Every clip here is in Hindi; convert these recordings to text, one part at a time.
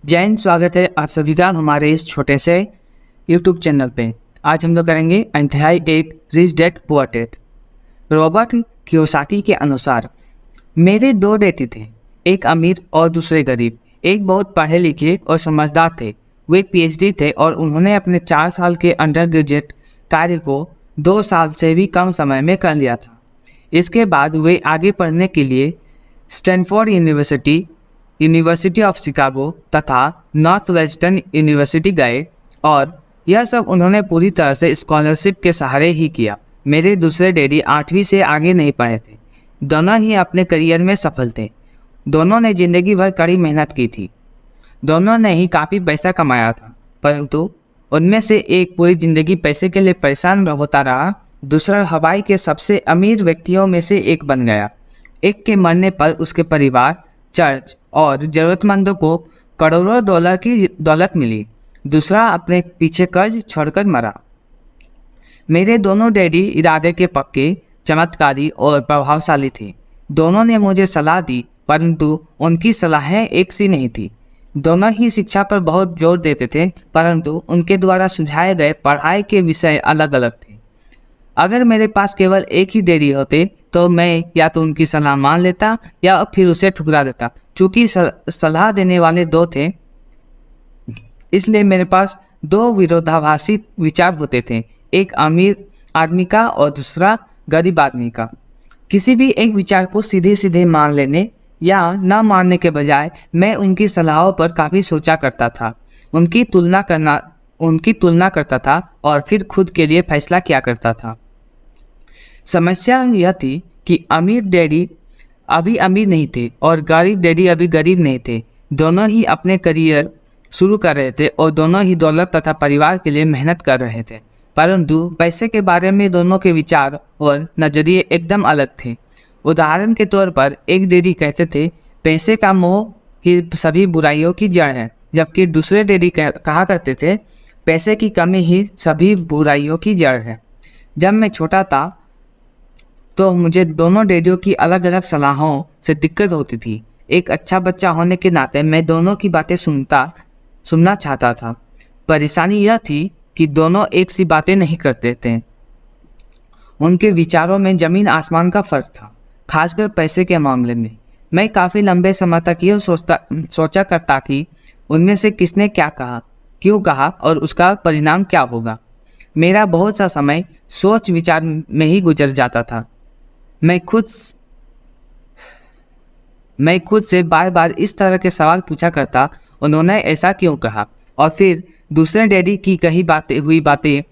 जय हिंद। स्वागत है आप सभी का हमारे इस छोटे से YouTube चैनल पे। आज हम लोग करेंगे अध्याय 1 rich dad poor dad. Robert Kiyosaki के अनुसार मेरे दो बेटे थे, एक अमीर और दूसरे गरीब। एक बहुत पढ़े लिखे और समझदार थे, वे PhD थे और उन्होंने अपने 4 साल के अंडर ग्रेजुएट कार्य को 2 साल से भी कम समय में कर लिया था। इसके बाद वे आगे पढ़ने के लिए स्टैनफोर्ड यूनिवर्सिटी ऑफ शिकागो तथा नॉर्थ वेस्टर्न यूनिवर्सिटी गए और यह सब उन्होंने पूरी तरह से स्कॉलरशिप के सहारे ही किया। मेरे दूसरे डैडी 8वीं से आगे नहीं पढ़े थे। दोनों ही अपने करियर में सफल थे। दोनों ने ज़िंदगी भर कड़ी मेहनत की थी। दोनों ने ही काफ़ी पैसा कमाया था, परंतु उनमें से एक पूरी ज़िंदगी पैसे के लिए परेशान होता रहा। दूसरा हवाई के सबसे अमीर व्यक्तियों में से एक बन गया। एक के मरने पर उसके परिवार, चर्च और ज़रूरतमंदों को करोड़ों डॉलर की दौलत मिली। दूसरा अपने पीछे कर्ज छोड़कर मरा। मेरे दोनों डैडी इरादे के पक्के, चमत्कारी और प्रभावशाली थे। दोनों ने मुझे सलाह दी, परंतु उनकी सलाहें एक सी नहीं थी। दोनों ही शिक्षा पर बहुत जोर देते थे, परंतु उनके द्वारा सुझाए गए पढ़ाई के विषय अलग अलग थे। अगर मेरे पास केवल एक ही डैडी होते तो मैं या तो उनकी सलाह मान लेता या फिर उसे ठुकरा देता। चूँकि सलाह देने वाले दो थे, इसलिए मेरे पास दो विरोधाभासी विचार होते थे, एक अमीर आदमी का और दूसरा गरीब आदमी का। किसी भी एक विचार को सीधे सीधे मान लेने या ना मानने के बजाय मैं उनकी सलाहों पर काफ़ी सोचा करता था, उनकी तुलना करता था और फिर खुद के लिए फैसला किया करता था। समस्या यह थी कि अमीर डैडी अभी अमीर नहीं थे और गरीब डैडी अभी गरीब नहीं थे। दोनों ही अपने करियर शुरू कर रहे थे और दोनों ही दौलत तथा परिवार के लिए मेहनत कर रहे थे, परंतु पैसे के बारे में दोनों के विचार और नज़रिए एकदम अलग थे। उदाहरण के तौर पर एक डैडी कहते थे, पैसे का मोह ही सभी बुराइयों की जड़ है, जबकि दूसरे डैडी कहा करते थे, पैसे की कमी ही सभी बुराइयों की जड़ है। जब मैं छोटा था तो मुझे दोनों डैडियों की अलग अलग सलाहों से दिक्कत होती थी। एक अच्छा बच्चा होने के नाते मैं दोनों की बातें सुनना चाहता था। परेशानी यह थी कि दोनों एक सी बातें नहीं करते थे। उनके विचारों में ज़मीन आसमान का फ़र्क था, खासकर पैसे के मामले में। मैं काफ़ी लंबे समय तक यह सोचा करता कि उनमें से किसने क्या कहा, क्यों कहा और उसका परिणाम क्या होगा। मेरा बहुत सा समय सोच विचार में ही गुजर जाता था। मैं खुद से बार बार इस तरह के सवाल पूछा करता, उन्होंने ऐसा क्यों कहा, और फिर दूसरे डैडी की कही बातें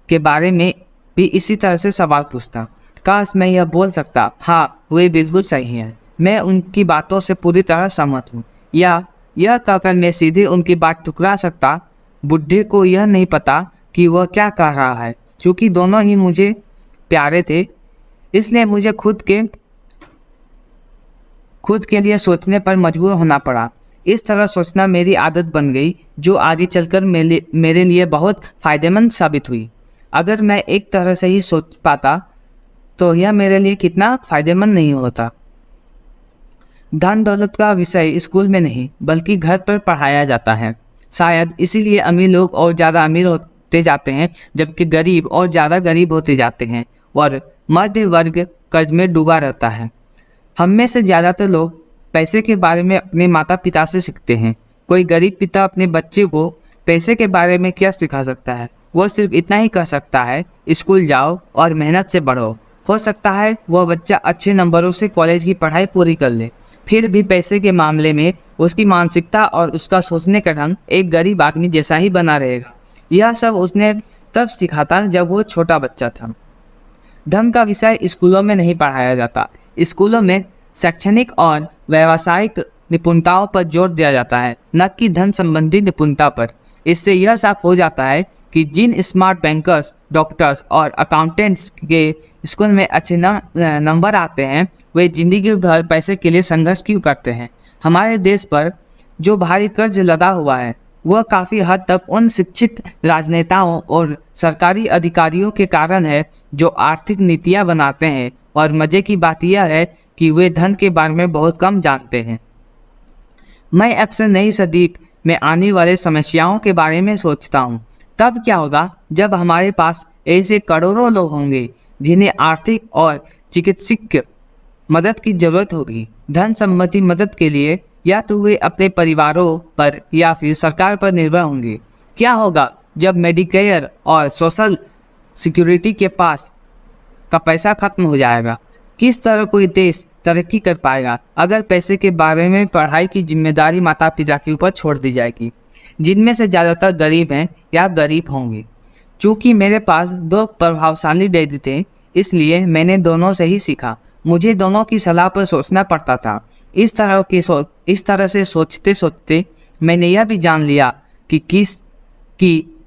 के बारे में भी इसी तरह से सवाल पूछता। काश मैं यह बोल सकता, हाँ वे बिल्कुल सही हैं, मैं उनकी बातों से पूरी तरह सहमत हूँ, या यह कहकर मैं सीधे उनकी बात ठुकरा सकता, बुढ़े को यह नहीं पता कि वह क्या कह रहा है। क्योंकि दोनों ही मुझे प्यारे थे, इसलिए मुझे खुद के लिए सोचने पर मजबूर होना पड़ा। इस तरह सोचना मेरी आदत बन गई, जो आगे चलकर मेरे लिए बहुत फ़ायदेमंद साबित हुई। अगर मैं एक तरह से ही सोच पाता तो यह मेरे लिए कितना फ़ायदेमंद नहीं होता। धन दौलत का विषय स्कूल में नहीं बल्कि घर पर पढ़ाया जाता है। शायद इसीलिए अमीर लोग और ज़्यादा अमीर होते जाते हैं, जबकि गरीब और ज़्यादा गरीब होते जाते हैं और मध्य वर्ग कर्ज में डूबा रहता है। हम में से ज़्यादातर लोग पैसे के बारे में अपने माता पिता से सीखते हैं। कोई गरीब पिता अपने बच्चे को पैसे के बारे में क्या सिखा सकता है? वो सिर्फ इतना ही कह सकता है, स्कूल जाओ और मेहनत से बढ़ो। हो सकता है वह बच्चा अच्छे नंबरों से कॉलेज की पढ़ाई पूरी कर ले, फिर भी पैसे के मामले में उसकी मानसिकता और उसका सोचने का ढंग एक गरीब आदमी जैसा ही बना रहेगा। यह सब उसने तब सीखा था जब वो छोटा बच्चा था। धन का विषय स्कूलों में नहीं पढ़ाया जाता। स्कूलों में शैक्षणिक और व्यावसायिक निपुणताओं पर जोर दिया जाता है, न कि धन संबंधी निपुणता पर। इससे यह साफ हो जाता है कि जिन स्मार्ट बैंकर्स, डॉक्टर्स और अकाउंटेंट्स के स्कूल में अच्छे नंबर आते हैं, वे जिंदगी भर पैसे के लिए संघर्ष क्यों करते हैं। हमारे देश पर जो भारी कर्ज लदा हुआ है वह काफ़ी हद तक उन शिक्षित राजनेताओं और सरकारी अधिकारियों के कारण है जो आर्थिक नीतियाँ बनाते हैं, और मज़े की बात यह है कि वे धन के बारे में बहुत कम जानते हैं। मैं अक्सर नई सदी में आने वाले समस्याओं के बारे में सोचता हूँ। तब क्या होगा जब हमारे पास ऐसे करोड़ों लोग होंगे जिन्हें आर्थिक और चिकित्सकीय मदद की जरूरत होगी। धन संबंधी मदद के लिए या तो वे अपने परिवारों पर या फिर सरकार पर निर्भर होंगे। क्या होगा जब मेडिकेयर और सोशल सिक्योरिटी के पास का पैसा खत्म हो जाएगा? किस तरह कोई देश तरक्की कर पाएगा अगर पैसे के बारे में पढ़ाई की जिम्मेदारी माता पिता के ऊपर छोड़ दी जाएगी, जिनमें से ज़्यादातर गरीब हैं या गरीब होंगे। चूँकि मेरे पास दो प्रभावशाली डैडी थे, इसलिए मैंने दोनों से ही सीखा। मुझे दोनों की सलाह पर सोचना पड़ता था। इस तरह से सोचते सोचते मैंने यह भी जान लिया कि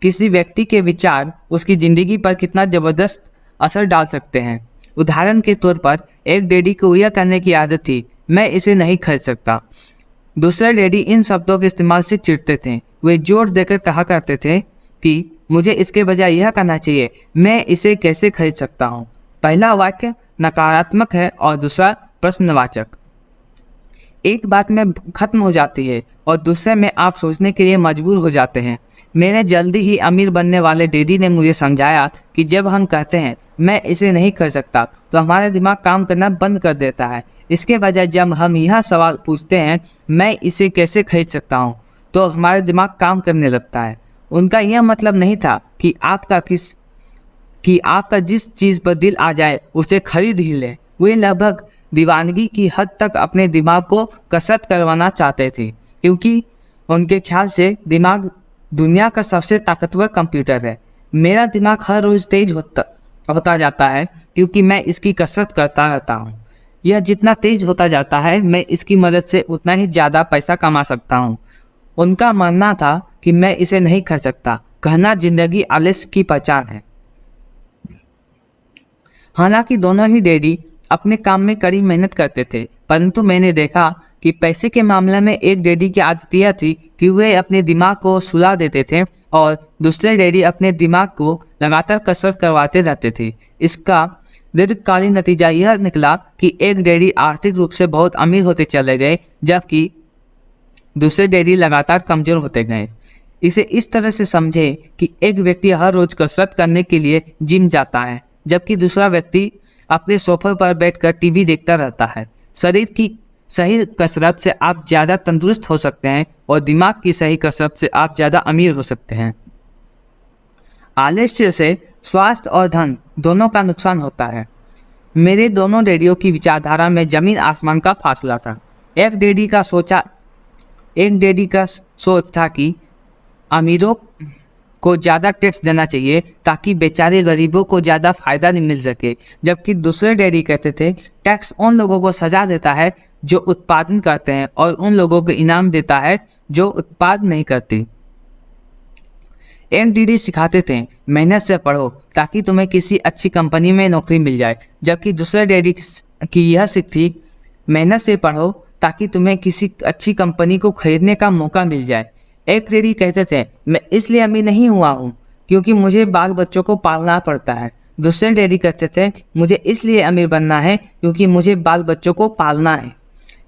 किसी व्यक्ति के विचार उसकी ज़िंदगी पर कितना ज़बरदस्त असर डाल सकते हैं। उदाहरण के तौर पर एक डैडी को यह कहने की आदत थी, मैं इसे नहीं खरीद सकता। दूसरे डैडी इन शब्दों के इस्तेमाल से चिढ़ते थे। वे जोर देकर कहा करते थे कि मुझे इसके बजाय यह कहना चाहिए, मैं इसे कैसे खरीद सकता हूँ। पहला वाक्य नकारात्मक है और दूसरा प्रश्नवाचक। एक बात में ख़त्म हो जाती है और दूसरे में आप सोचने के लिए मजबूर हो जाते हैं। मेरे जल्दी ही अमीर बनने वाले डैडी ने मुझे समझाया कि जब हम कहते हैं मैं इसे नहीं कर सकता तो हमारा दिमाग काम करना बंद कर देता है। इसके बजाय जब हम यह सवाल पूछते हैं मैं इसे कैसे खरीद सकता हूँ, तो हमारा दिमाग काम करने लगता है। उनका यह मतलब नहीं था कि आपका जिस चीज़ पर दिल आ जाए उसे खरीद ही ले। वे लगभग दीवानगी की हद तक अपने दिमाग को कसरत करवाना चाहते थे, क्योंकि उनके ख्याल से दिमाग दुनिया का सबसे ताकतवर कंप्यूटर है। मेरा दिमाग हर रोज़ तेज होता जाता है क्योंकि मैं इसकी कसरत करता रहता हूँ। यह जितना तेज होता जाता है मैं इसकी मदद से उतना ही ज़्यादा पैसा कमा सकता हूँ। उनका मानना था कि मैं इसे नहीं कर सकता कहना जिंदगी आलस्य की पहचान है। हालांकि दोनों ही डैडी अपने काम में कड़ी मेहनत करते थे, परंतु मैंने देखा कि पैसे के मामले में एक डैडी की आदत यह थी कि वे अपने दिमाग को सुला देते थे और दूसरे डैडी अपने दिमाग को लगातार कसरत करवाते रहते थे। इसका दीर्घकालीन नतीजा यह निकला कि एक डैडी आर्थिक रूप से बहुत अमीर होते चले गए, जबकि दूसरे डैडी लगातार कमज़ोर होते गए। इसे इस तरह से समझे कि एक व्यक्ति हर रोज़ कसरत करने के लिए जिम जाता है, जबकि दूसरा व्यक्ति अपने सोफे पर बैठकर टीवी देखता रहता है। शरीर की सही कसरत से आप ज़्यादा तंदुरुस्त हो सकते हैं और दिमाग की सही कसरत से आप ज़्यादा अमीर हो सकते हैं। आलस्य से स्वास्थ्य और धन दोनों का नुकसान होता है। मेरे दोनों डैडियों की विचारधारा में ज़मीन आसमान का फासला था। एक डैडी का सोच था कि अमीरों को ज़्यादा टैक्स देना चाहिए ताकि बेचारे गरीबों को ज़्यादा फ़ायदा नहीं मिल सके, जबकि दूसरे डैडी कहते थे टैक्स उन लोगों को सजा देता है जो उत्पादन करते हैं और उन लोगों को इनाम देता है जो उत्पादन नहीं करते। एक डैडी सिखाते थे मेहनत से पढ़ो ताकि तुम्हें किसी अच्छी कंपनी में नौकरी मिल जाए, जबकि दूसरे डैडी की यह सीख थी मेहनत से पढ़ो ताकि तुम्हें किसी अच्छी कंपनी को खरीदने का मौका मिल जाए। एक डैडी कहते थे मैं इसलिए अमीर नहीं हुआ हूँ क्योंकि मुझे बाल बच्चों को पालना पड़ता है। दूसरे डैडी कहते थे मुझे इसलिए अमीर बनना है क्योंकि मुझे बाल बच्चों को पालना है।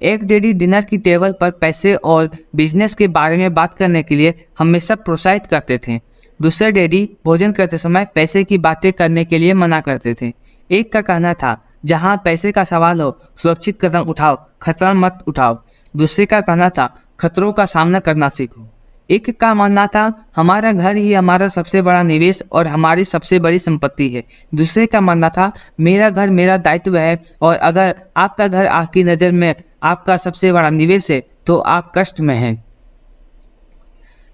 एक डैडी डिनर की टेबल पर पैसे और बिजनेस के बारे में बात करने के लिए हमेशा प्रोत्साहित करते थे। दूसरे डैडी भोजन करते समय पैसे की बातें करने के लिए मना करते थे। एक का कहना था जहाँ पैसे का सवाल हो सुरक्षित कदम उठाओ, खतरा मत उठाओ। दूसरे का कहना था खतरों का सामना करना सीखो। एक का मानना था हमारा घर ही हमारा सबसे बड़ा निवेश और हमारी सबसे बड़ी संपत्ति है। दूसरे का मानना था मेरा घर मेरा दायित्व है और अगर आपका घर आपकी नज़र में आपका सबसे बड़ा निवेश है तो आप कष्ट में हैं।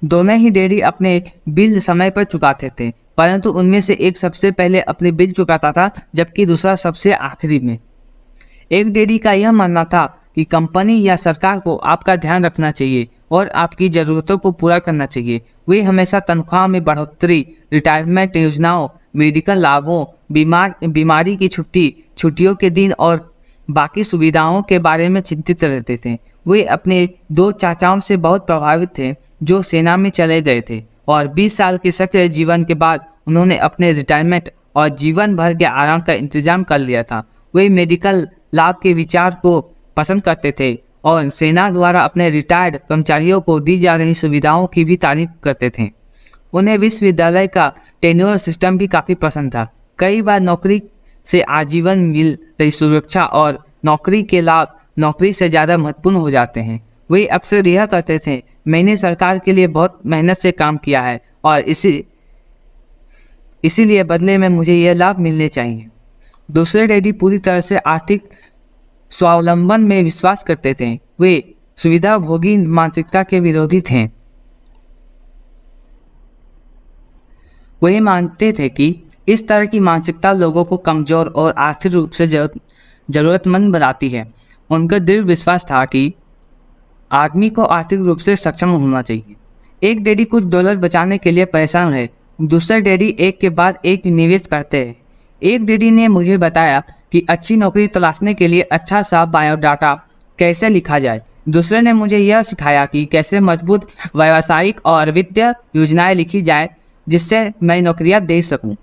दोनों ही डैडी अपने बिल समय पर चुकाते थे, परंतु उनमें से एक सबसे पहले अपने बिल चुकाता था जबकि दूसरा सबसे आखिरी में। एक डैडी का यह मानना था कि कंपनी या सरकार को आपका ध्यान रखना चाहिए और आपकी ज़रूरतों को पूरा करना चाहिए। वे हमेशा तनख्वाह में बढ़ोतरी, रिटायरमेंट योजनाओं, मेडिकल लाभों, बीमारी की छुट्टियों के दिन और बाकी सुविधाओं के बारे में चिंतित रहते थे। वे अपने दो चाचाओं से बहुत प्रभावित थे जो सेना में चले गए थे और 20 साल के सक्रिय जीवन के बाद उन्होंने अपने रिटायरमेंट और जीवन भर के आराम का इंतजाम कर लिया था। वे मेडिकल लाभ के विचार को पसंद करते थे और सेना द्वारा अपने रिटायर्ड कर्मचारियों को दी जा रही सुविधाओं की भी तारीफ करते थे। उन्हें विश्वविद्यालय का टेन्योर सिस्टम भी काफ़ी पसंद था। कई बार नौकरी से आजीवन मिल रही सुरक्षा और नौकरी के लाभ नौकरी से ज़्यादा महत्वपूर्ण हो जाते हैं। वे अक्सर यह कहते थे, मैंने सरकार के लिए बहुत मेहनत से काम किया है और इसीलिए बदले में मुझे यह लाभ मिलने चाहिए। दूसरे डैडी पूरी तरह से आर्थिक स्वावलंबन में विश्वास करते थे। वे सुविधाभोगी मानसिकता के विरोधी थे। वे मानते थे कि इस तरह की मानसिकता लोगों को कमज़ोर और आर्थिक रूप से ज़रूरतमंद बनाती है। उनका दृढ़ विश्वास था कि आदमी को आर्थिक रूप से सक्षम होना चाहिए। एक डैडी कुछ डॉलर बचाने के लिए परेशान है, दूसरे डैडी एक के बाद एक निवेश करते हैं। एक डैडी ने मुझे बताया कि अच्छी नौकरी तलाशने के लिए अच्छा सा बायोडाटा कैसे लिखा जाए। दूसरे ने मुझे यह सिखाया कि कैसे मजबूत व्यावसायिक और वित्तीय योजनाएं लिखी जाए जिससे मैं नौकरियां दे सकूं।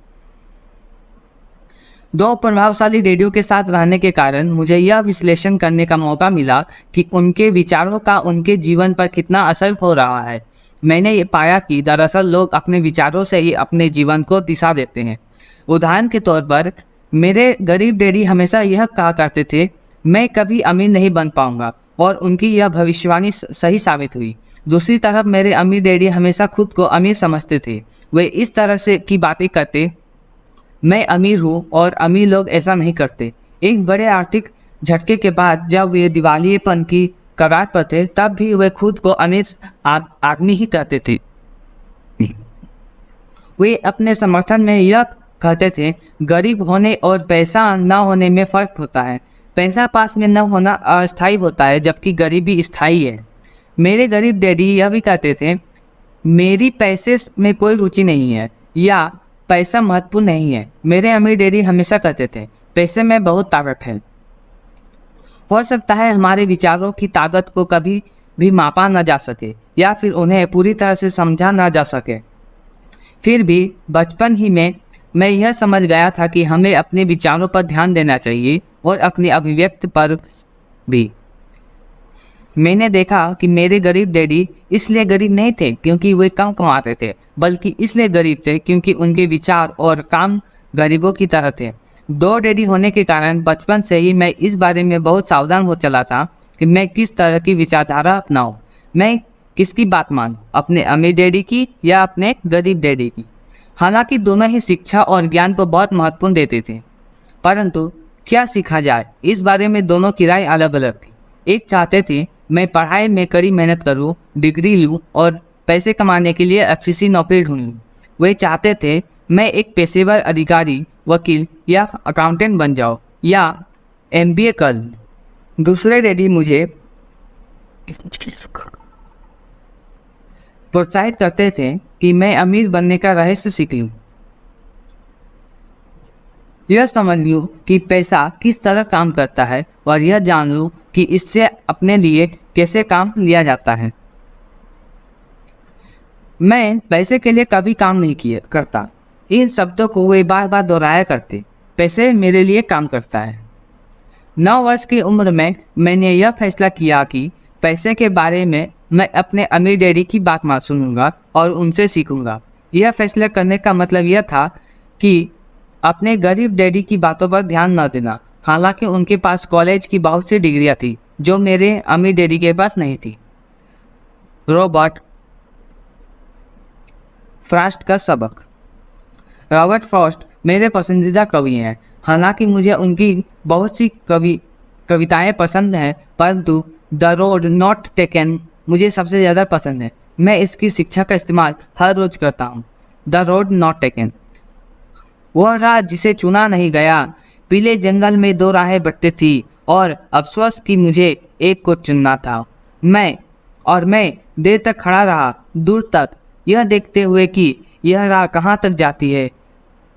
दो प्रभावशाली डैडियों के साथ रहने के कारण मुझे यह विश्लेषण करने का मौका मिला कि उनके विचारों का उनके जीवन पर कितना असर हो रहा है। मैंने ये पाया कि दरअसल लोग अपने विचारों से ही अपने जीवन को दिशा देते हैं। उदाहरण के तौर पर मेरे गरीब डैडी हमेशा यह कहा करते थे, मैं कभी अमीर नहीं बन पाऊंगा, और उनकी यह भविष्यवाणी सही साबित हुई। दूसरी तरफ मेरे अमीर डैडी हमेशा खुद को अमीर समझते थे। वे इस तरह से की बातें करते, मैं अमीर हूँ और अमीर लोग ऐसा नहीं करते। एक बड़े आर्थिक झटके के बाद जब वे दिवालियेपन की कगार पर थे, तब भी वे खुद को अमीर आदमी ही कहते थे। वे अपने समर्थन में यह कहते थे, गरीब होने और पैसा न होने में फ़र्क होता है। पैसा पास में न होना अस्थायी होता है, जबकि गरीबी स्थायी है। मेरे गरीब डैडी यह भी कहते थे, मेरी पैसे में कोई रुचि नहीं है या पैसा महत्वपूर्ण नहीं है। मेरे अमीर डैडी हमेशा कहते थे, पैसे में बहुत ताकत है। हो सकता है हमारे विचारों की ताकत को कभी भी मापा न जा सके या फिर उन्हें पूरी तरह से समझा न जा सके। फिर भी बचपन ही में मैं यह समझ गया था कि हमें अपने विचारों पर ध्यान देना चाहिए और अपनी अभिव्यक्ति पर भी। मैंने देखा कि मेरे गरीब डैडी इसलिए गरीब नहीं थे क्योंकि वे कम कमाते थे, बल्कि इसलिए गरीब थे क्योंकि उनके विचार और काम गरीबों की तरह थे। दो डैडी होने के कारण बचपन से ही मैं इस बारे में बहुत सावधान हो चला था कि मैं किस तरह की विचारधारा अपनाऊं। मैं किसकी बात मानूं, अपने अमीर डैडी की या अपने गरीब डैडी की। हालांकि दोनों ही शिक्षा और ज्ञान को बहुत महत्वपूर्ण देते थे, परंतु क्या सीखा जाए इस बारे में दोनों की राय अलग अलग थी। एक चाहते थे मैं पढ़ाई में कड़ी मेहनत करूं, डिग्री लूं और पैसे कमाने के लिए अच्छी सी नौकरी ढूंढूं। वे चाहते थे मैं एक पेशेवर अधिकारी, वकील या अकाउंटेंट बन जाऊं या MBA कर लूं। दूसरे डैडी मुझे प्रोत्साहित करते थे कि मैं अमीर बनने का रहस्य सीख लूं, यह समझ लूँ कि पैसा किस तरह काम करता है और यह जान लूँ कि इससे अपने लिए कैसे काम लिया जाता है। मैं पैसे के लिए कभी काम नहीं करता। इन शब्दों को वे बार बार दोहराया करते, पैसे मेरे लिए काम करता है। 9 वर्ष की उम्र में मैंने यह फैसला किया कि पैसे के बारे में मैं अपने अमीर डैडी की बात सुनूंगा और उनसे सीखूंगा। यह फैसला करने का मतलब यह था कि अपने गरीब डैडी की बातों पर ध्यान न देना। हालांकि उनके पास कॉलेज की बहुत सी डिग्रियां थी जो मेरे अमीर डैडी के पास नहीं थी। रॉबर्ट फ्रॉस्ट का सबक। रॉबर्ट फ्रॉस्ट मेरे पसंदीदा कवि हैं। हालांकि मुझे उनकी बहुत सी कविताएं पसंद हैं, परंतु द रोड नॉट टेकन मुझे सबसे ज़्यादा पसंद है। मैं इसकी शिक्षा का इस्तेमाल हर रोज़ करता हूँ। द रोड नॉट टेकन, वह राह जिसे चुना नहीं गया। पीले जंगल में 2 राहें बंटती थी और अफसोस कि मुझे एक को चुनना था। मैं देर तक खड़ा रहा, दूर तक, यह देखते हुए कि यह राह कहाँ तक जाती है,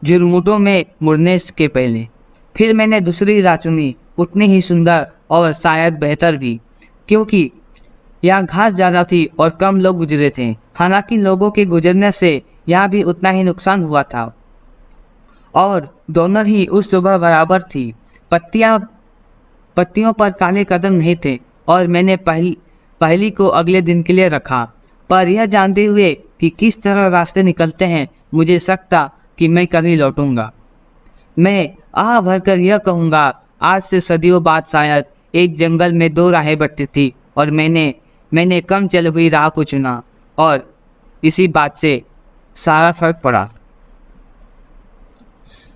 झुरमुटों में मुड़ने के पहले। फिर मैंने दूसरी राह चुनी, उतनी ही सुंदर और शायद बेहतर भी, क्योंकि यहाँ घास ज़्यादा थी और कम लोग गुजरे थे। हालांकि लोगों के गुजरने से यहाँ भी उतना ही नुकसान हुआ था और दोनों ही उस सुबह बराबर थी। पत्तियों पर काले कदम नहीं थे और मैंने पहली को अगले दिन के लिए रखा। पर यह जानते हुए कि किस तरह रास्ते निकलते हैं, मुझे शक था कि मैं कभी लौटूंगा। मैं आह भरकर यह कहूँगा, आज से सदियों बाद शायद एक जंगल में दो राहें बंटी थी और मैंने कम चल हुई राह को चुना और इसी बात से सारा फर्क पड़ा।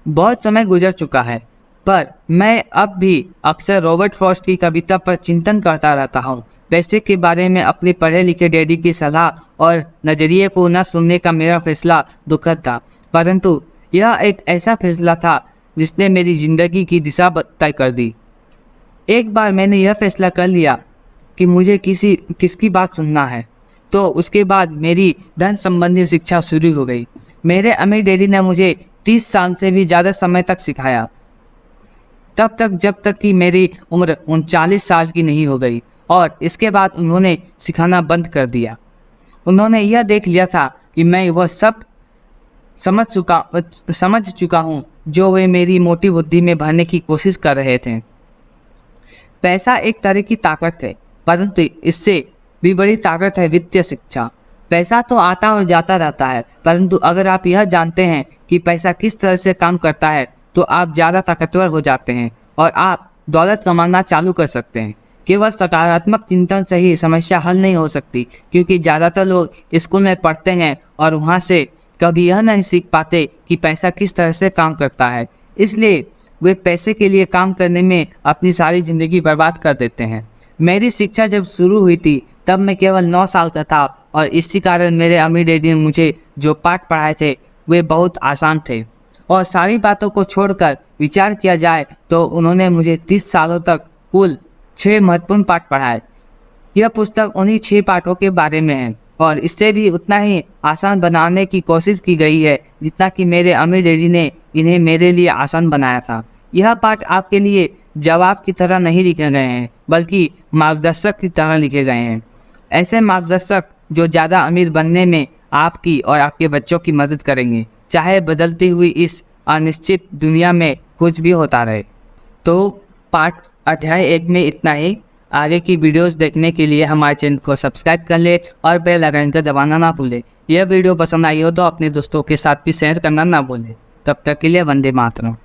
बहुत समय गुजर चुका है, पर मैं अब भी अक्सर रॉबर्ट फ्रॉस्ट की कविता पर चिंतन करता रहता हूँ। पैसे के बारे में अपने पढ़े लिखे डैडी की सलाह और नज़रिए को न सुनने का मेरा फैसला दुखद था, परंतु यह एक ऐसा फैसला था जिसने मेरी ज़िंदगी की दिशा तय कर दी। एक बार मैंने यह फैसला कर लिया कि मुझे किसकी बात सुनना है, तो उसके बाद मेरी धन संबंधी शिक्षा शुरू हो गई। मेरे अमीर डैडी ने मुझे 30 साल से भी ज़्यादा समय तक सिखाया, तब तक जब तक कि मेरी उम्र 39 साल की नहीं हो गई, और इसके बाद उन्होंने सिखाना बंद कर दिया। उन्होंने यह देख लिया था कि मैं वह सब समझ चुका हूँ जो वे मेरी मोटी बुद्धि में भरने की कोशिश कर रहे थे। पैसा एक तरह की ताकत है, परंतु इससे भी बड़ी ताकत है वित्तीय शिक्षा। पैसा तो आता और जाता रहता है, परंतु अगर आप यह जानते हैं कि पैसा किस तरह से काम करता है, तो आप ज़्यादा ताकतवर हो जाते हैं और आप दौलत कमाना चालू कर सकते हैं। केवल सकारात्मक चिंतन से ही समस्या हल नहीं हो सकती, क्योंकि ज़्यादातर लोग स्कूल में पढ़ते हैं और वहाँ से कभी यह नहीं सीख पाते कि पैसा किस तरह से काम करता है। इसलिए वे पैसे के लिए काम करने में अपनी सारी ज़िंदगी बर्बाद कर देते हैं। मेरी शिक्षा जब शुरू हुई थी तब मैं केवल 9 साल का था, और इसी कारण मेरे अमीर डैडी ने मुझे जो पाठ पढ़ाए थे वे बहुत आसान थे, और सारी बातों को छोड़कर विचार किया जाए तो उन्होंने मुझे 30 सालों तक कुल 6 महत्वपूर्ण पाठ पढ़ाए। यह पुस्तक उन्हीं 6 पाठों के बारे में है, और इससे भी उतना ही आसान बनाने की कोशिश की गई है जितना कि मेरे अमीर डैडी ने इन्हें मेरे लिए आसान बनाया था। यह पाठ आपके लिए जवाब की तरह नहीं लिखे गए हैं, बल्कि मार्गदर्शक की तरह लिखे गए हैं। ऐसे मार्गदर्शक जो ज़्यादा अमीर बनने में आपकी और आपके बच्चों की मदद करेंगे, चाहे बदलती हुई इस अनिश्चित दुनिया में कुछ भी होता रहे। तो पाठ अध्याय 1 में इतना ही। आगे की वीडियोस देखने के लिए हमारे चैनल को सब्सक्राइब कर ले और बेल आइकन को दबाना ना भूले। यह वीडियो पसंद आई हो तो अपने दोस्तों के साथ भी शेयर करना ना भूलें। तब तक के लिए वंदे मातरम।